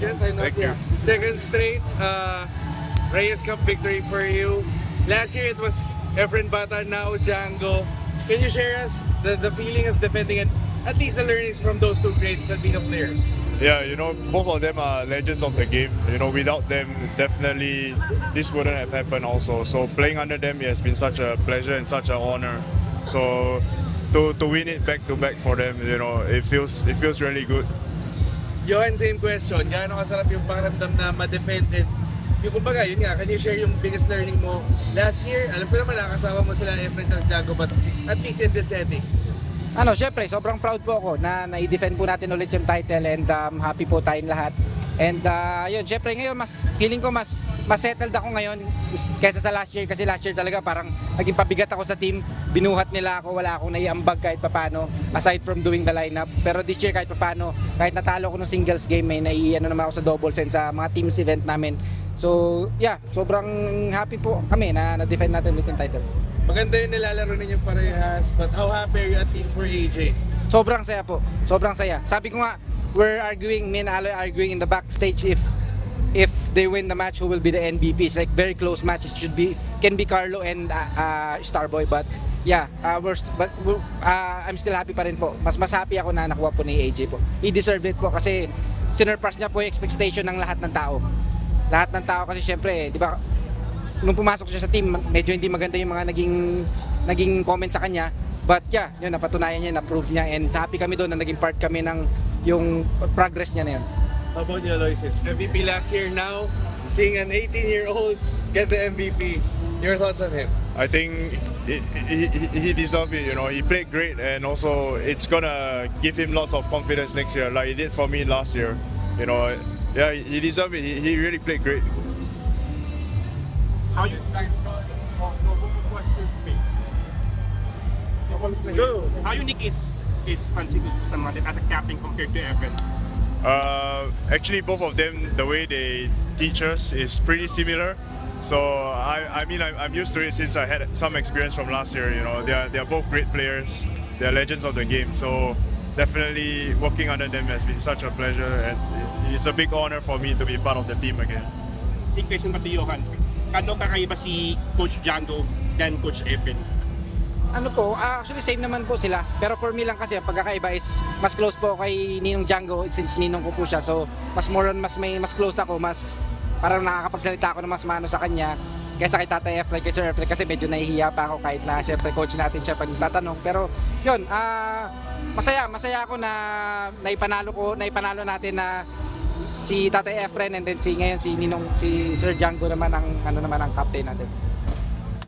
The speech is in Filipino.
Thank you. Second straight Reyes Cup victory for you. Last year it was Efren Bata, now Django. Can you share us the feeling of defending and at least the learnings from those two great Filipino players? Yeah, both of them are legends of the game. Without them, definitely this wouldn't have happened also. So playing under them has been such a pleasure and such an honor. So to win it back to back for them, it feels really good. Johan, same question. Gaano kasarap yung pakiramdam na ma-defended? Yung kumbaga, yun nga, can you share yung biggest learning mo last year? Alam ko naman nakakasama mo sila Efren at Django, but at least in this setting. Syempre, sobrang proud po ako na i-defend po natin ulit yung title and happy po tayong lahat. And yun, syempre ngayon, feeling ko mas settled ako ngayon kaysa sa last year. Kasi last year talaga parang naging pabigat ako sa team. Binuhat nila ako, wala akong naiambag kahit papano aside from doing the lineup. Pero this year kahit papano, kahit natalo ko ng singles game, may naman ako sa doubles and sa mga teams event namin. So yeah, sobrang happy po kami na na-defend natin ulit yung title. Maganda yung nilalaro ninyo parehas, but how happy are you at least for AJ? Sobrang saya po. Sobrang saya. Sabi ko nga, me and Aloy arguing in the backstage if they win the match, who will be the MVP. It's like very close match. It can be Carlo and Starboy, but yeah, I'm still happy pa rin po. Mas happy ako na nakuha po ni AJ po. He deserved it po kasi sinurpass niya po yung expectation ng lahat ng tao. Lahat ng tao kasi syempre, di ba, nung pumasok siya sa team, medyo hindi maganda yung mga naging comment sa kanya. But yeah, yun, napatunayan niya, na-prove niya, and happy kami doon na naging part kami ng yung progress niya na yun. How about you, Aloysius? MVP last year, now seeing an 18-year-old get the MVP. Your thoughts on him? I think he deserves it. He played great, and also it's gonna give him lots of confidence next year, like he did for me last year. Yeah, he deserves it. He really played great. How you How unique is Francisco Bustamante as a captain compared to Evan? Actually, both of them, the way they teach us is pretty similar. So I'm used to it since I had some experience from last year. They are both great players. They are legends of the game. So definitely working under them has been such a pleasure, and it's a big honor for me to be part of the team again. Big question ba to Johan? Kano kakaiba si Coach Django than Coach Evan? Actually same naman po sila. Pero for me lang kasi ang pagkakaiba is mas close po kay Ninong Django since Ninong ko po siya. So mas close ako, mas parang nakakapagsalita ako ng mas mano sa kanya kaysa kay Tatay Efren, kay Sir Efren, kasi medyo nahihiya pa ako kahit na syempre coach natin siya pag tatanong. Pero yun, masaya ako na naipanalo natin na si Tatay Efren, and then ngayon si Sir Django naman ang captain natin.